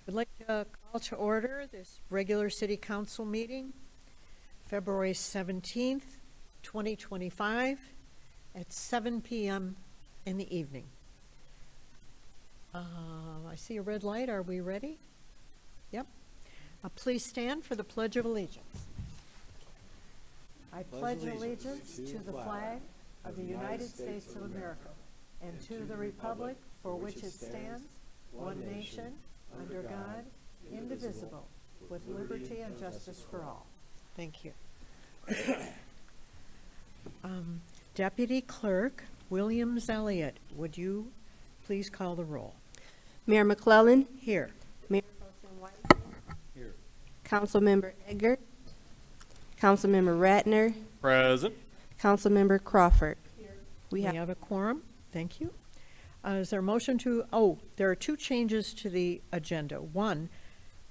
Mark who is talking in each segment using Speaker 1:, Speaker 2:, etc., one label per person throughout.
Speaker 1: I'd like to call to order this regular city council meeting, February 17th, 2025, at 7 p.m. in the evening. I see a red light. Are we ready? Yep. Please stand for the Pledge of Allegiance. I pledge allegiance to the flag of the United States of America and to the republic for which it stands, one nation, under God, indivisible, with liberty and justice for all. Thank you. Deputy Clerk Williams Elliott, would you please call the roll?
Speaker 2: Mayor McClellan.
Speaker 1: Here.
Speaker 2: Mayor Pro Tem White.
Speaker 3: Here.
Speaker 2: Councilmember Eggert. Councilmember Ratner.
Speaker 3: Present.
Speaker 2: Councilmember Crawford.
Speaker 1: We have a quorum. Thank you. Is there a motion to, there are two changes to the agenda. One,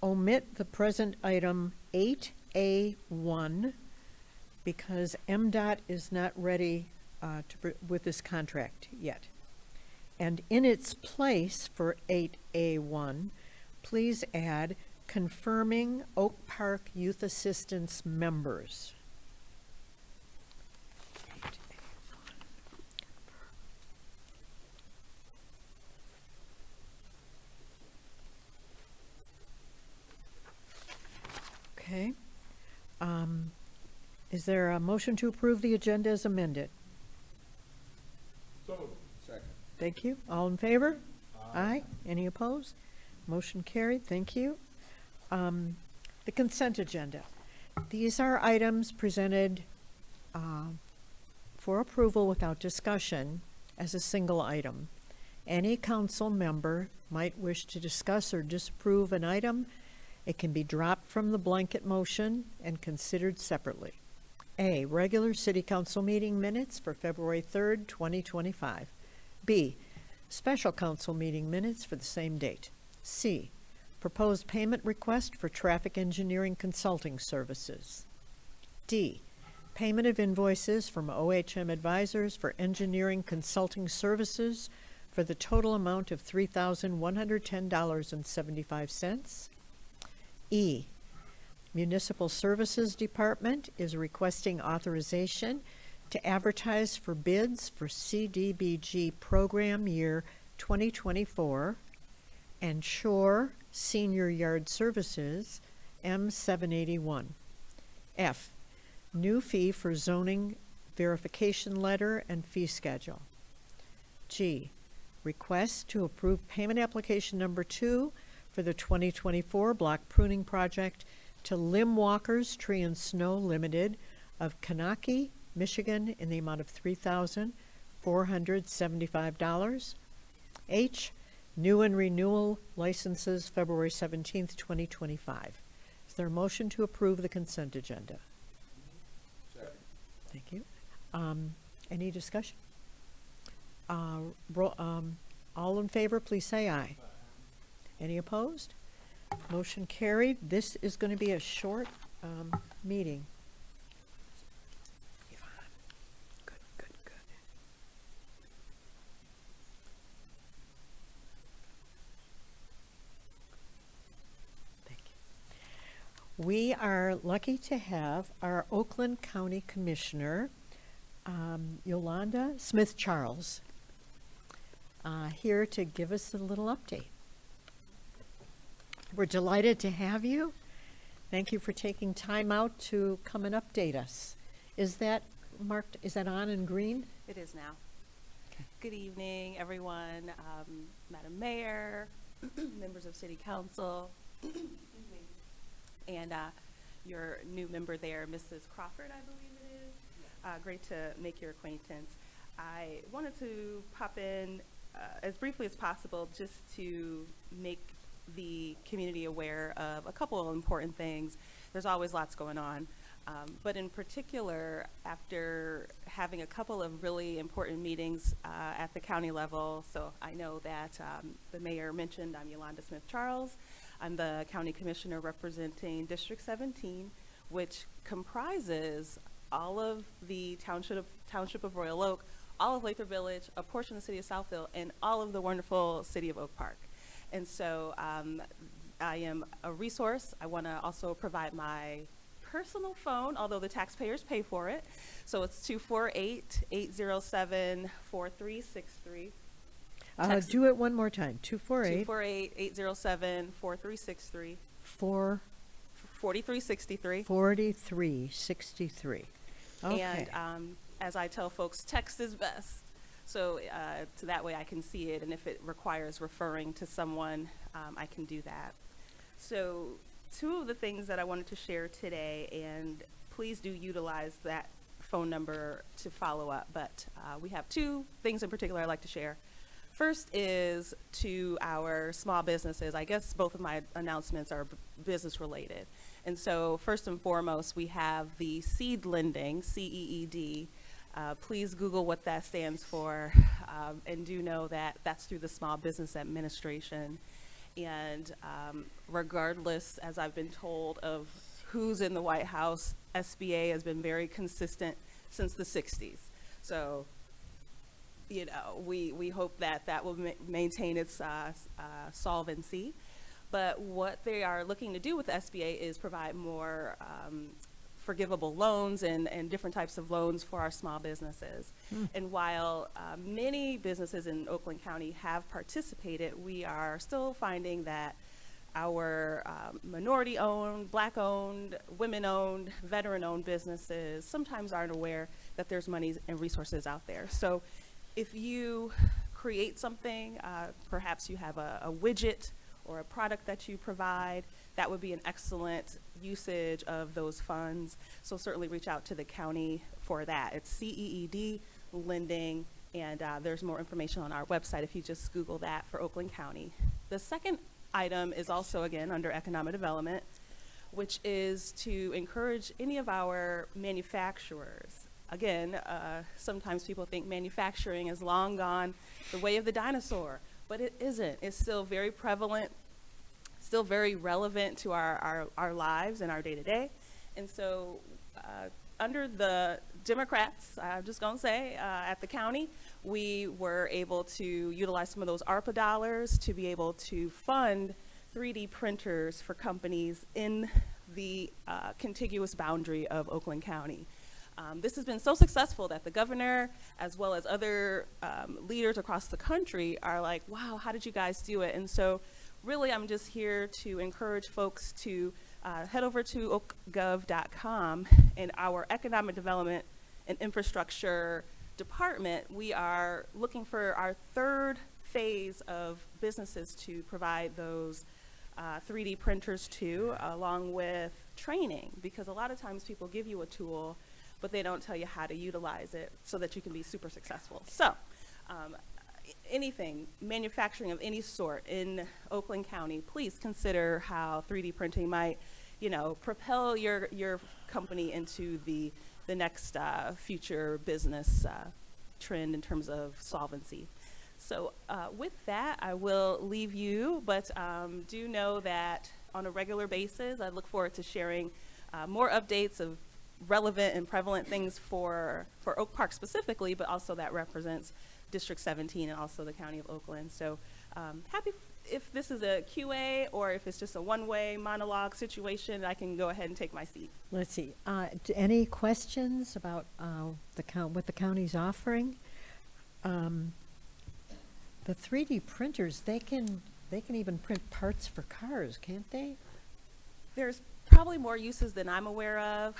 Speaker 1: omit the present item 8A1 because MDOT is not ready with this contract yet. And in its place for 8A1, please add confirming Oak Park Youth Assistance members. Okay. Is there a motion to approve the agenda as amended?
Speaker 3: So moved. Second.
Speaker 1: Thank you. All in favor? Aye. Any opposed? Motion carried. Thank you. The consent agenda. These are items presented for approval without discussion as a single item. Any council member might wish to discuss or disapprove an item. It can be dropped from the blanket motion and considered separately. A, regular city council meeting minutes for February 3rd, 2025. B, special council meeting minutes for the same date. C, proposed payment request for traffic engineering consulting services. D, payment of invoices from OHM Advisors for engineering consulting services for the total amount of $3,110.75. E, Municipal Services Department is requesting authorization to advertise for bids for CDBG program year 2024 and Shore Senior Yard Services M781. F, new fee for zoning verification letter and fee schedule. G, request to approve payment application number 2 for the 2024 block pruning project to Limb Walkers Tree and Snow Limited of Kanaki, Michigan in the amount of $3,475. H, new and renewal licenses February 17th, 2025. Is there a motion to approve the consent agenda?
Speaker 3: Second.
Speaker 1: Thank you. Any discussion? All in favor, please say aye. Any opposed? Motion carried. This is going to be a short meeting. Good. Thank you. We are lucky to have our Oakland County Commissioner, Yolanda Smith-Charles, here to give us a little update. We're delighted to have you. Thank you for taking time out to come and update us. Is that marked, is that on in green?
Speaker 4: It is now.
Speaker 1: Okay.
Speaker 4: Good evening, everyone. Madam Mayor, members of City Council, and your new member there, Mrs. Crawford, I believe it is. Great to make your acquaintance. I wanted to pop in as briefly as possible just to make the community aware of a couple of important things. There's always lots going on, but in particular, after having a couple of really important meetings at the county level, so I know that the mayor mentioned I'm Yolanda Smith-Charles. I'm the county commissioner representing District 17, which comprises all of the township of Royal Oak, all of Lathrop Village, a portion of the city of Southfield, and all of the wonderful city of Oak Park. And so I am a resource. I want to also provide my personal phone, although the taxpayers pay for it. So it's 248-807-4363. Text-
Speaker 1: Do it one more time. 248
Speaker 4: 248-807-4363. 4363.
Speaker 1: 4363. Okay.
Speaker 4: And as I tell folks, text is best. So that way I can see it, and if it requires referring to someone, I can do that. So 2 of the things that I wanted to share today, and please do utilize that phone number to follow up, but we have 2 things in particular I'd like to share. First is to our small businesses. I guess both of my announcements are business related. And so first and foremost, we have the seed lending, CEED. Please Google what that stands for, and do know that that's through the Small Business Administration. And regardless, as I've been told, of who's in the White House, SBA has been very consistent since the 60s. So, you know, we hope that that will maintain its solvency. But what they are looking to do with the SBA is provide more forgivable loans and different types of loans for our small businesses. And while many businesses in Oakland County have participated, we are still finding that our minority-owned, Black-owned, women-owned, veteran-owned businesses sometimes aren't aware that there's money and resources out there. So if you create something, perhaps you have a widget or a product that you provide, that would be an excellent usage of those funds. So certainly reach out to the county for that. It's CEED lending, and there's more information on our website if you just Google that for Oakland County. The second item is also, again, under economic development, which is to encourage any of our manufacturers. Again, sometimes people think manufacturing is long gone the way of the dinosaur, but it isn't. It's still very prevalent, still very relevant to our lives and our day-to-day. And so under the Democrats, I'm just going to say, at the county, we were able to utilize some of those ARPA dollars to be able to fund 3D printers for companies in the contiguous boundary of Oakland County. This has been so successful that the governor, as well as other leaders across the country, are like, wow, how did you guys do it? And so really, I'm just here to encourage folks to head over to oakgov.com. And our economic development and infrastructure department, we are looking for our 3rd phase of businesses to provide those 3D printers to, along with training, because a lot of times people give you a tool, but they don't tell you how to utilize it so that you can be super successful. So anything, manufacturing of any sort in Oakland County, please consider how 3D printing might, you know, propel your company into the next future business trend in terms of solvency. So with that, I will leave you, but do know that on a regular basis, I look forward to sharing more updates of relevant and prevalent things for Oak Park specifically, but also that represents District 17 and also the County of Oakland. So happy if this is a QA or if it's just a one-way monologue situation, I can go ahead and take my seat.
Speaker 1: Let's see. Any questions about what the county's offering? The 3D printers, they can even print parts for cars, can't they?
Speaker 4: There's probably more uses than I'm aware of.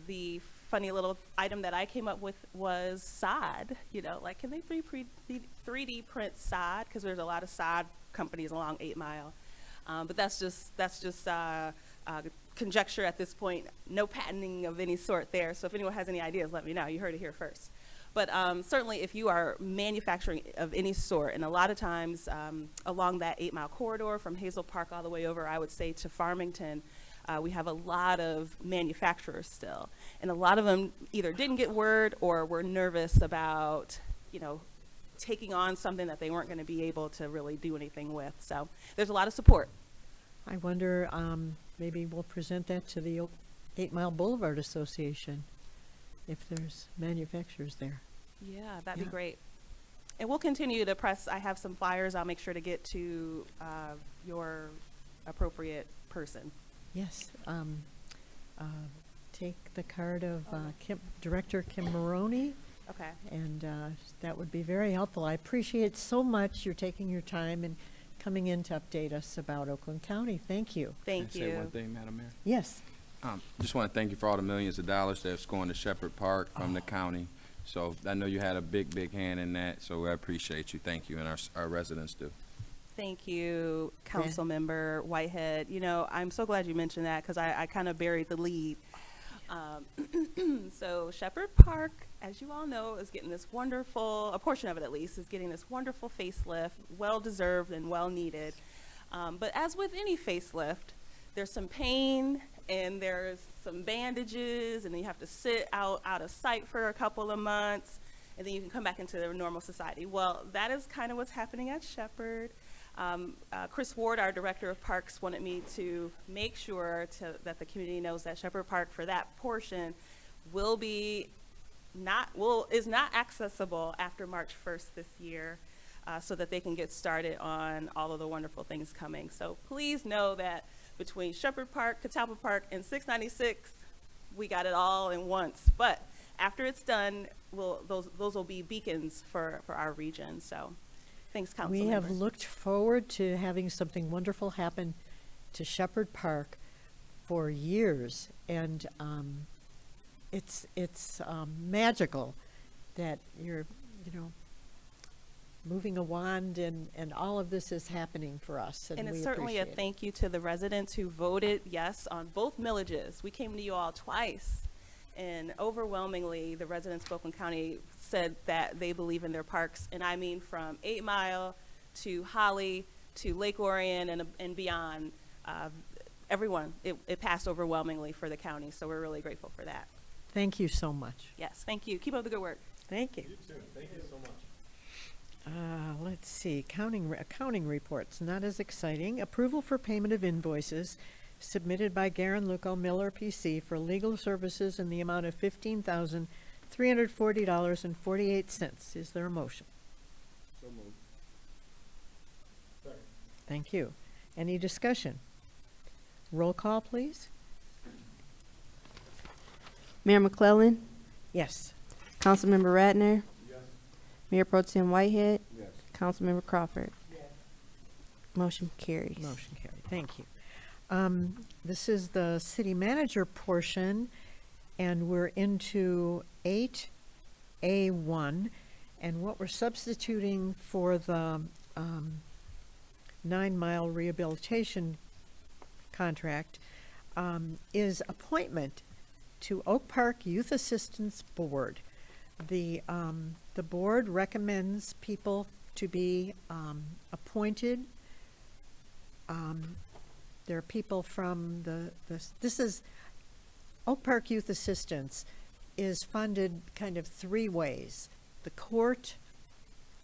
Speaker 4: The funny little item that I came up with was sod. You know, like, can they 3D print sod? Because there's a lot of sod companies along 8 Mile. But that's just conjecture at this point. No patenting of any sort there. So if anyone has any ideas, let me know. You heard it here first. But certainly if you are manufacturing of any sort, and a lot of times along that 8 Mile corridor from Hazel Park all the way over, I would say, to Farmington, we have a lot of manufacturers still. And a lot of them either didn't get word or were nervous about, you know, taking on something that they weren't going to be able to really do anything with. So there's a lot of support.
Speaker 1: I wonder, maybe we'll present that to the 8 Mile Boulevard Association if there's manufacturers there.
Speaker 4: Yeah, that'd be great. And we'll continue to press. I have some flyers I'll make sure to get to your appropriate person.
Speaker 1: Yes. Take the card of Director Kim Maroney,
Speaker 4: Okay.
Speaker 1: and that would be very helpful. I appreciate so much you're taking your time and coming in to update us about Oakland County. Thank you.
Speaker 4: Thank
Speaker 3: Can I say one
Speaker 4: you.
Speaker 3: thing, Madam Mayor?
Speaker 1: Yes.
Speaker 3: Just want to thank you for all the millions of dollars that's going to Shepherd Park from the county. So I know you had a big hand in that, so I appreciate you. Thank you, and our residents do.
Speaker 4: Thank you, Councilmember Whitehead. You know, I'm so glad you mentioned that because I kind of buried the lead. So Shepherd Park, as you all know, is getting this wonderful, a portion of it at least, is getting this wonderful facelift, well-deserved and well-needed. But as with any facelift, there's some pain and there's some bandages, and then you have to sit out of sight for a couple of months, and then you can come back into the normal society. Well, that is kind of what's happening at Shepherd. Chris Ward, our Director of Parks, wanted me to make sure that the community knows that Shepherd Park, for that portion, is not accessible after March 1st this year, so that they can get started on all of the wonderful things coming. So please know that between Shepherd Park, Catalpa Park, and 696, we got it all in once. But after it's done, those will be beacons for our region. So thanks, Council
Speaker 1: We have
Speaker 4: members.
Speaker 1: looked forward to having something wonderful happen to Shepherd Park for years, and it's magical that you're, moving a wand and all of this is happening for us, and
Speaker 4: And
Speaker 1: we
Speaker 4: it's certainly a
Speaker 1: appreciate it.
Speaker 4: thank you to the residents who voted yes on both millages. We came to you all twice, and overwhelmingly, the residents of Oakland County said that they believe in their parks, and I mean from 8 Mile to Holly to Lake Orion and beyond. Everyone, it passed overwhelmingly for the county, so we're really grateful for that.
Speaker 1: Thank you so much.
Speaker 4: Yes, thank you. Keep up the good work.
Speaker 1: Thank you.
Speaker 3: You too. Thank you so much.
Speaker 1: Let's see, accounting reports, not as exciting. Approval for payment of invoices submitted by Garen Luco Miller PC for legal services in the amount of $15,340.48. Is there a motion?
Speaker 3: So moved. Second.
Speaker 1: Thank you. Any discussion? Roll call, please.
Speaker 2: Mayor McClellan,
Speaker 1: Yes.
Speaker 2: Councilmember Ratner,
Speaker 3: Yes.
Speaker 2: Mayor Pro Tem Whitehead,
Speaker 3: Yes.
Speaker 2: Councilmember Crawford. Motion carries.
Speaker 1: Motion carried. Thank you. This is the city manager portion, and we're into 8A1. And what we're substituting for the 9 Mile rehabilitation contract is appointment to Oak Park Youth Assistance Board. The board recommends people to be appointed. There are people from this is, Oak Park Youth Assistance is funded kind of 3 ways: the court,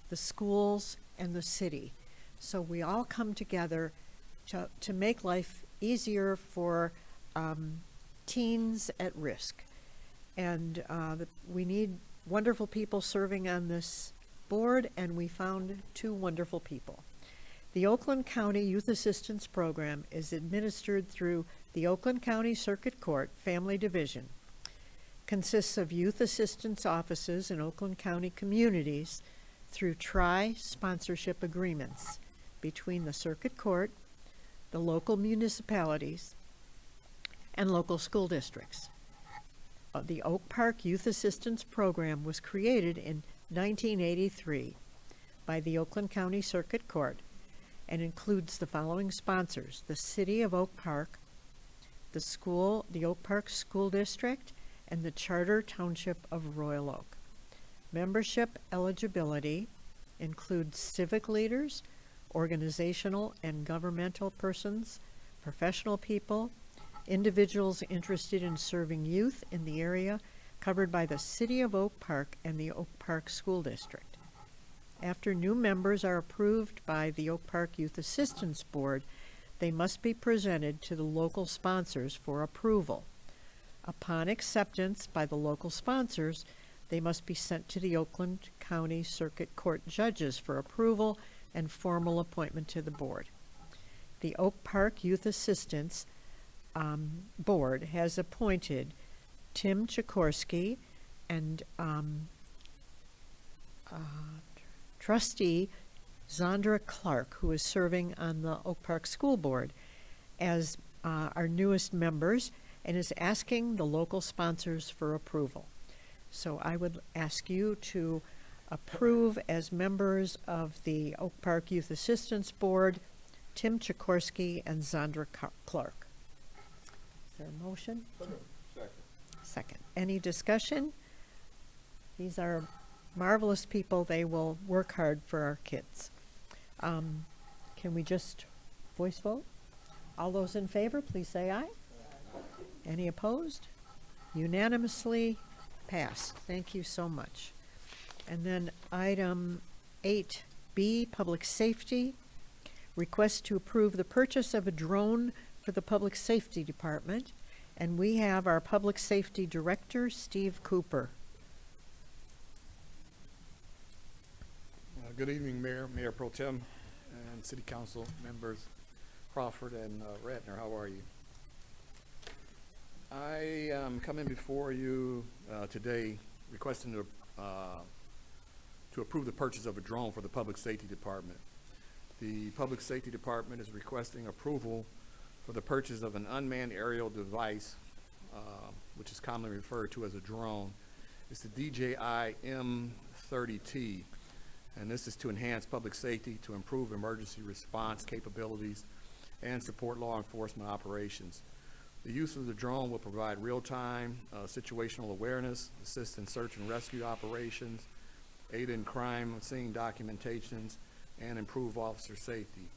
Speaker 1: the schools, and the city. So we all come together to make life easier for teens at risk. And we need wonderful people serving on this board, and we found 2 wonderful people. The Oakland County Youth Assistance Program is administered through the Oakland County Circuit Court Family Division. Consists of youth assistance offices in Oakland County communities through tri-sponsorship agreements between the Circuit Court, the local municipalities, and local school districts. The Oak Park Youth Assistance Program was created in 1983 by the Oakland County Circuit Court and includes the following sponsors: the City of Oak Park, the Oak Park School District, and the Charter Township of Royal Oak. Membership eligibility includes civic leaders, organizational and governmental persons, professional people, individuals interested in serving youth in the area covered by the City of Oak Park and the Oak Park School District. After new members are approved by the Oak Park Youth Assistance Board, they must be presented to the local sponsors for approval. Upon acceptance by the local sponsors, They must be sent to the Oakland County Circuit Court judges for approval and formal appointment to the board. The Oak Park Youth Assistance Board has appointed Tim Chikorsky and trustee Zandra Clark, who is serving on the Oak Park School Board, as our newest members, and is asking the local sponsors for approval. So I would ask you to approve as members of the Oak Park Youth Assistance Board, Tim Chikorsky and Zandra Clark. Is there a motion? Second. Any discussion? These are marvelous people. They will work hard for our kids. Can we just voice vote? All those in favor, please say aye. Any opposed? Unanimously passed. Thank you so much. And then item 8B, Public Safety. Request to approve the purchase of a drone for the Public Safety Department. And we have our Public Safety Director, Steve Cooper.
Speaker 5: Good evening, Mayor Pro Tem, and City Council members Crawford and Ratner. How are you? I am coming before you today requesting to approve the purchase of a drone for the Public Safety Department. The Public Safety Department is requesting approval for the purchase of an unmanned aerial device, which is commonly referred to as a drone. It's the DJI M30T. And this is to enhance public safety, to improve emergency response capabilities, and support law enforcement operations. The use of the drone will provide real-time situational awareness, assist in search and rescue operations, aid in crime scene documentations, and improve officer safety.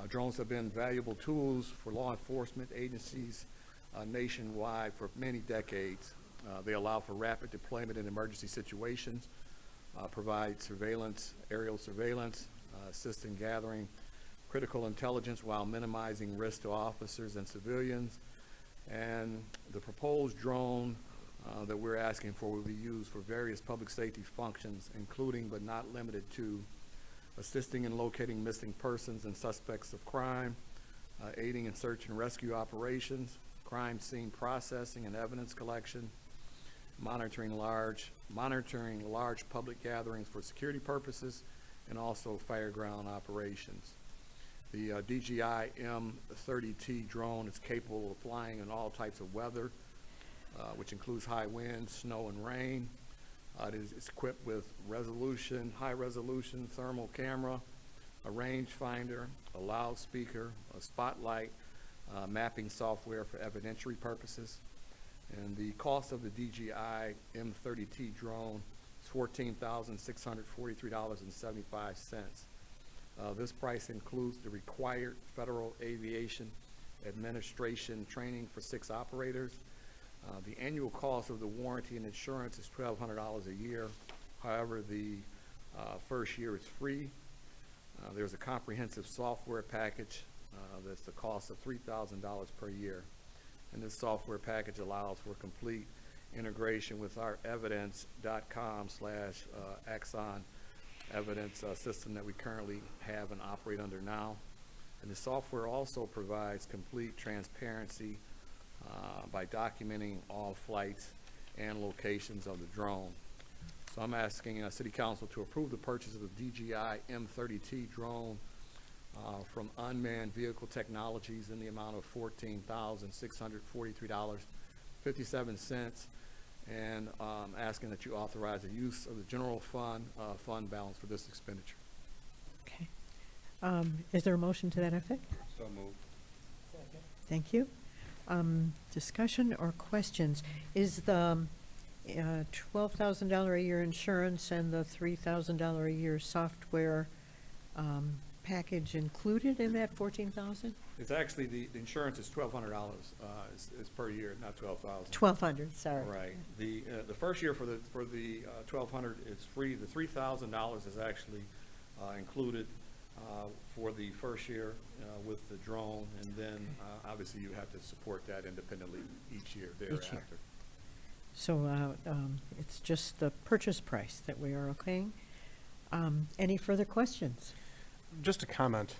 Speaker 5: Drones have been valuable tools for law enforcement agencies nationwide for many decades. They allow for rapid deployment in emergency situations, provide surveillance, aerial surveillance, assist in gathering critical intelligence while minimizing risk to officers and civilians. And the proposed drone that we're asking for will be used for various public safety functions, including but not limited to assisting in locating missing persons and suspects of crime, aiding in search and rescue operations, crime scene processing and evidence collection, monitoring large public gatherings for security purposes, and also fireground operations. The DJI M30T drone is capable of flying in all types of weather, which includes high winds, snow, and rain. It is equipped with high resolution thermal camera, a rangefinder, a loudspeaker, a spotlight, mapping software for evidentiary purposes. And the cost of the DJI M30T drone is $14,643.75. This price includes the required Federal Aviation Administration training for 6 operators. The annual cost of the warranty and insurance is $1,200 a year. However, the first year is free. There's a comprehensive software package that's the cost of $3,000 per year. And this software package allows for complete integration with our evidence.com/Axon evidence system that we currently have and operate under now. And the software also provides complete transparency by documenting all flights and locations of the drone. So I'm asking City Council to approve the purchase of the DJI M30T drone from Unmanned Vehicle Technologies in the amount of $14,643.57, and asking that you authorize the use of the general fund balance for this expenditure.
Speaker 1: Okay. Is there a motion to that effect?
Speaker 3: So moved.
Speaker 1: Thank you. Discussion or questions? Is the $12,000 a year insurance and the $3,000 a year software package included in that $14,000?
Speaker 5: It's actually, the insurance is $1,200 is per year, not $12,000.
Speaker 1: $1,200, sorry.
Speaker 5: Right. The first year for the $1,200 is free. The $3,000 is actually included for the first year with the drone, and then obviously you have to support that independently each year thereafter.
Speaker 1: So it's just the purchase price that we are okaying. Any further questions?
Speaker 6: Just a comment.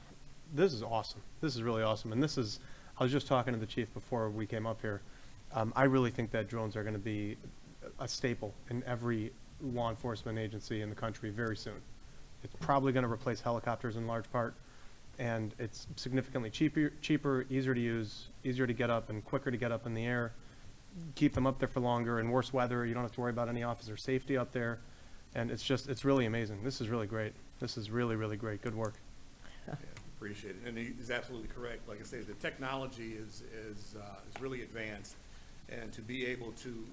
Speaker 6: This is awesome. This is really awesome. And I was just talking to the chief before we came up here. I really think that drones are going to be a staple in every law enforcement agency in the country very soon. It's probably going to replace helicopters in large part, and it's significantly cheaper, easier to use, easier to get up, and quicker to get up in the air. Keep them up there for longer. In worse weather, you don't have to worry about any officer safety up there. And it's really amazing. This is really great. This is really, really great. Good work.
Speaker 5: Yeah, appreciate it. And he's absolutely correct. Like I say, the technology is really advanced. And to be able to,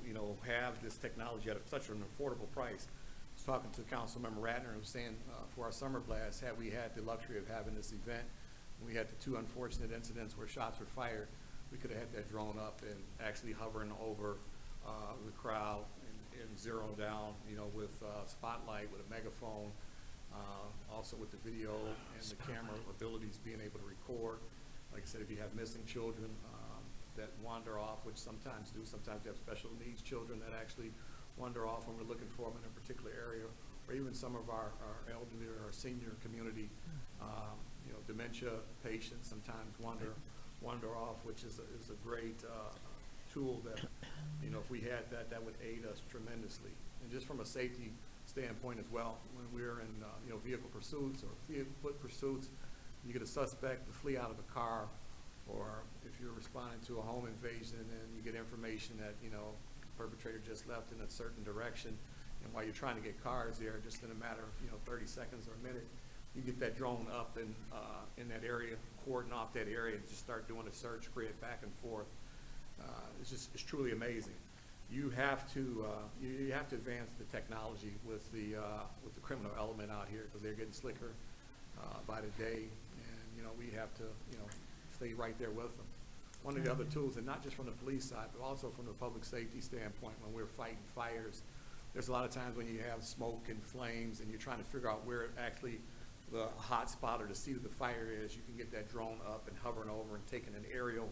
Speaker 5: have this technology at such an affordable price. I was talking to Councilmember Ratner, who was saying, for our summer blast, had we had the luxury of having this event, we had the 2 unfortunate incidents where shots were fired, we could have had that drone up and actually hovering over the crowd and zeroing down, with spotlight, with a megaphone, also with the video and the camera abilities being able to record. Like I said, if you have missing children that wander off, which sometimes do, sometimes you have special needs children that actually wander off when we're looking for them in a particular area, or even some of our elderly or our senior community, dementia patients sometimes wander off, which is a great tool that, if we had that would aid us tremendously. And just from a safety standpoint as well, when we're in, vehicle pursuits or foot pursuits, you get a suspect to flee out of a car, or if you're responding to a home invasion and you get information that, the perpetrator just left in a certain direction, and while you're trying to get cars there, just in a matter of, 30 seconds or a minute, you get that drone up in that area, cordon off that area, and just start doing a search, create back and forth. It's truly amazing. You have to advance the technology with the criminal element out here, because they're getting slicker by the day, and we have to stay right there with them. One of the other tools, and not just from the police side, but also from the public safety standpoint, when we're fighting fires, there's a lot of times when you have smoke and flames, and you're trying to figure out where actually the hot spot or the seat of the fire is. You can get that drone up and hovering over and taking an aerial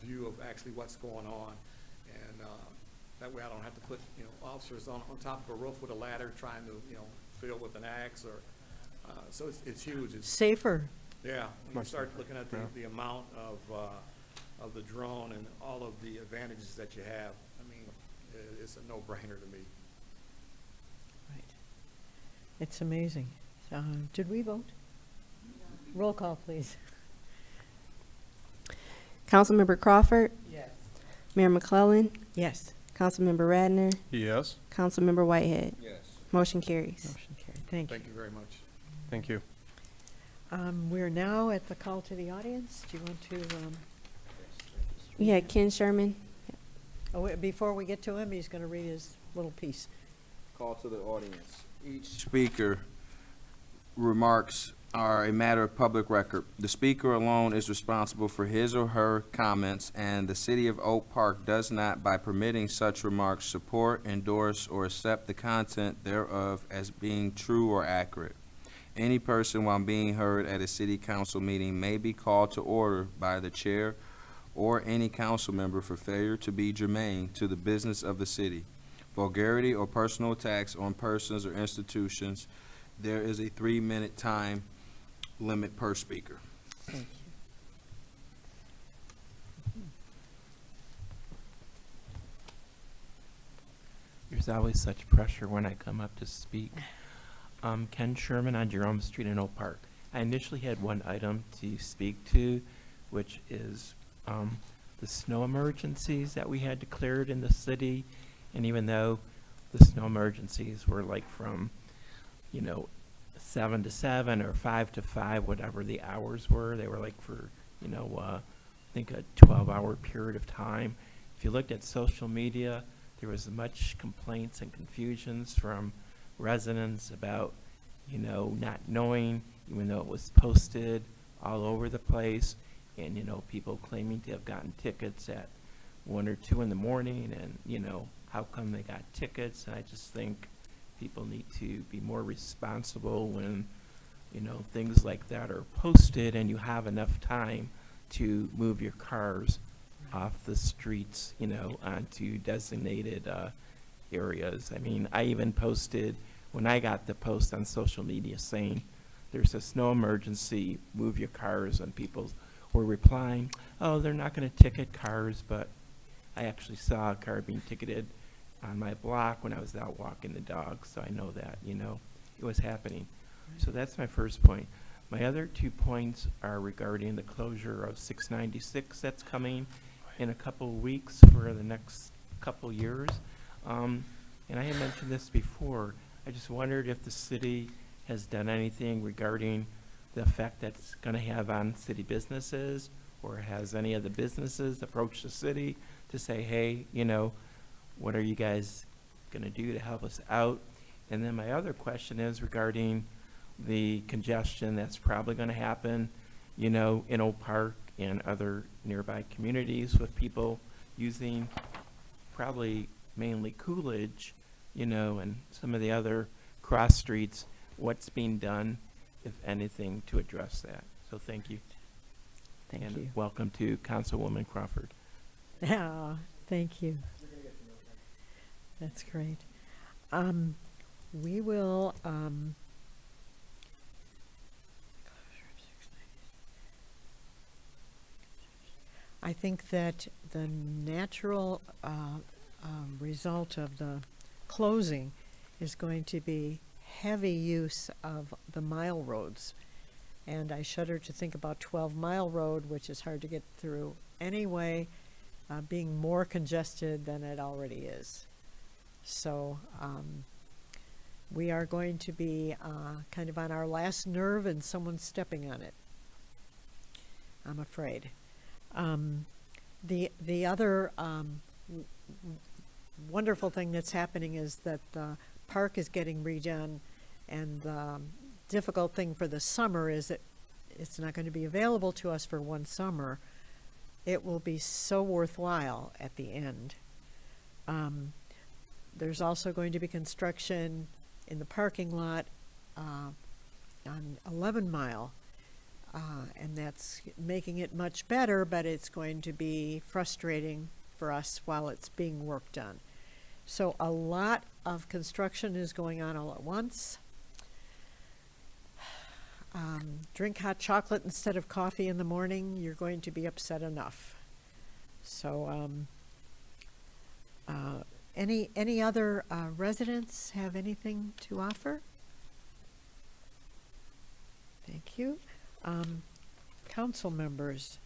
Speaker 5: view of actually what's going on, and that way I don't have to put officers on top of a roof with a ladder trying to fill with an axe, or so it's huge. It's
Speaker 1: Safer.
Speaker 5: yeah, when you
Speaker 6: Much
Speaker 5: start
Speaker 6: safer,
Speaker 5: looking at the amount of the drone and all of the advantages that you have, I mean, it's a no-brainer to me.
Speaker 1: Right. It's amazing. Did we vote? Roll call, please.
Speaker 2: Councilmember Crawford.
Speaker 1: Yes.
Speaker 2: Mayor McClellan.
Speaker 1: Yes.
Speaker 2: Councilmember Radner.
Speaker 6: Yes.
Speaker 2: Councilmember Whitehead.
Speaker 3: Yes.
Speaker 2: Motion carries.
Speaker 1: Motion carried. Thank you.
Speaker 5: Thank you very much.
Speaker 6: Thank you.
Speaker 1: We're now at the call to the audience. Do you want to,
Speaker 2: We had Ken Sherman.
Speaker 1: before we get to him, he's going to read his little piece.
Speaker 3: Call to the audience. Each speaker remarks are a matter of public record. The speaker alone is responsible for his or her comments, and the City of Oak Park does not, by permitting such remarks, support, endorse, or accept the content thereof as being true or accurate. Any person, while being heard at a city council meeting, may be called to order by the chair or any council member for failure to be germane to the business of the city. Vulgarity or personal attacks on persons or institutions, there is a 3-minute time limit per speaker.
Speaker 1: Thank you.
Speaker 7: There's always such pressure when I come up to speak. Ken Sherman on Jerome Street in Oak Park. I initially had one item to speak to, which is the snow emergencies that we had declared in the city. And even though the snow emergencies were like from, 7 to 7 or 5 to 5, whatever the hours were, they were like for, I think a 12-hour period of time. If you looked at social media, there was much complaints and confusions from residents about, not knowing, even though it was posted all over the place, and, people claiming to have gotten tickets at 1 or 2 in the morning, and, how come they got tickets? And I just think people need to be more responsible when, things like that are posted and you have enough time to move your cars off the streets, onto designated areas. I mean, I even posted, when I got the post on social media saying, there's a snow emergency, move your cars, and people were replying, oh, they're not going to ticket cars, but I actually saw a car being ticketed on my block when I was out walking the dog, so I know that, it was happening. So that's my first point. My other 2 points are regarding the closure of 696 that's coming in a couple of weeks for the next couple years. And I had mentioned this before. I just wondered if the city has done anything regarding the effect that's going to have on city businesses, or has any of the businesses approached the city to say, hey, what are you guys going to do to help us out? And then my other question is regarding the congestion that's probably going to happen, in Oak Park and other nearby communities with people using probably mainly Coolidge, and some of the other cross streets. What's being done, if anything, to address that? So thank you.
Speaker 1: Thank
Speaker 7: And
Speaker 1: you.
Speaker 7: welcome to Councilwoman Crawford.
Speaker 1: Yeah, thank you. That's great. We will, I think that the natural result of the closing is going to be heavy use of the mile roads. And I shudder to think about 12 Mile Road, which is hard to get through anyway, being more congested than it already is. So we are going to be kind of on our last nerve, and someone's stepping on it, I'm afraid. The other wonderful thing that's happening is that the park is getting redone, and the difficult thing for the summer is that it's not going to be available to us for one summer. It will be so worthwhile at the end. There's also going to be construction in the parking lot on 11 Mile, and that's making it much better, but it's going to be frustrating for us while it's being worked on. So a lot of construction is going on all at once. Drink hot chocolate instead of coffee in the morning, you're going to be upset enough. So any other residents have anything to offer? Thank you. Council members,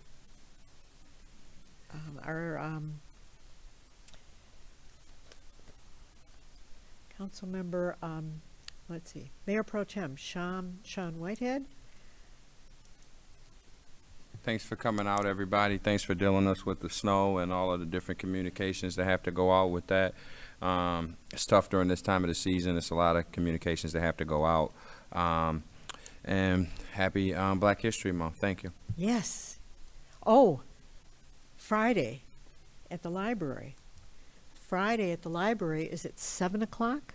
Speaker 1: council member, let's see, Mayor Pro Tem Sean Whitehead.
Speaker 3: Thanks for coming out, everybody. Thanks for dealing us with the snow and all of the different communications that have to go out with that. It's tough during this time of the season. It's a lot of communications that have to go out. And happy Black History Month. Thank you.
Speaker 1: Yes. Oh, Friday at the library. Friday at the library is at 7 o'clock.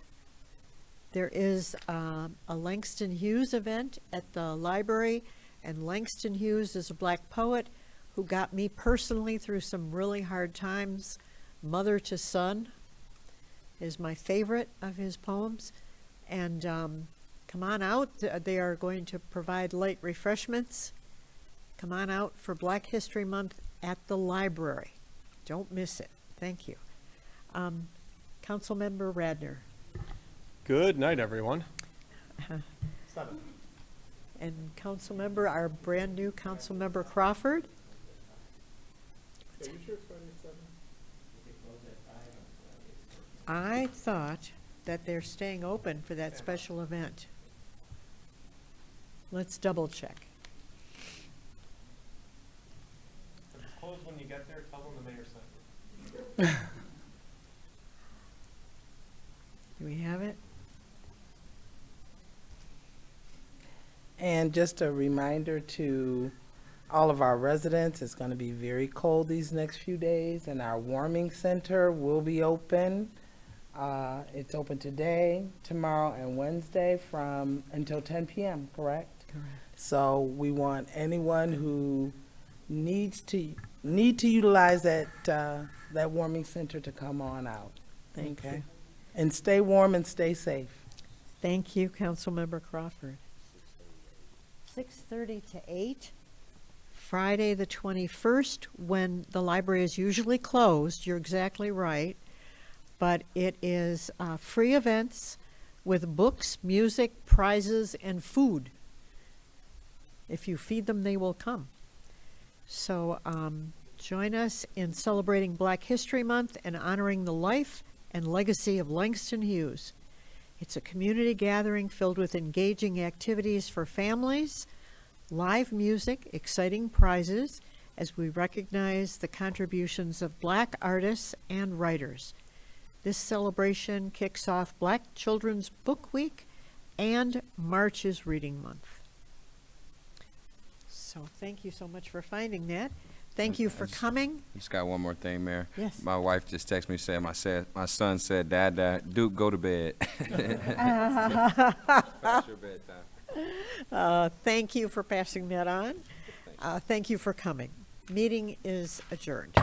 Speaker 1: There is a Langston Hughes event at the library, and Langston Hughes is a Black poet who got me personally through some really hard times. Mother to Son is my favorite of his poems. And come on out. They are going to provide light refreshments. Come on out for Black History Month at the library. Don't miss it. Thank you. Councilmember Radner.
Speaker 6: Good night, everyone.
Speaker 1: And Councilmember, our brand new Councilmember Crawford. I thought that they're staying open for that special event. Let's double check.
Speaker 6: If it's closed when you get there, tell them the mayor sent you.
Speaker 1: Do we have it?
Speaker 8: And just a reminder to all of our residents, it's going to be very cold these next few days, and our warming center will be open. It's open today, tomorrow, and Wednesday until 10 p.m., correct?
Speaker 1: Correct.
Speaker 8: So we want anyone who need to utilize that warming center to come on out.
Speaker 1: Thank
Speaker 8: Okay?
Speaker 1: you.
Speaker 8: And stay warm and stay safe.
Speaker 1: Thank you, Councilmember Crawford. 6:30 to 8, Friday, the 21st, when the library is usually closed. You're exactly right. But it is free events with books, music, prizes, and food. If you feed them, they will come. So join us in celebrating Black History Month and honoring the life and legacy of Langston Hughes. It's a community gathering filled with engaging activities for families, live music, exciting prizes, as we recognize the contributions of Black artists and writers. This celebration kicks off Black Children's Book Week and March is Reading Month. So thank you so much for finding that. Thank you for coming.
Speaker 3: Just got one more thing, Mayor.
Speaker 1: Yes.
Speaker 3: My wife just texted me saying my son said, Dad, Duke, go to bed. Past your bedtime.
Speaker 1: Thank you for passing that on. Thank you for coming. Meeting is adjourned.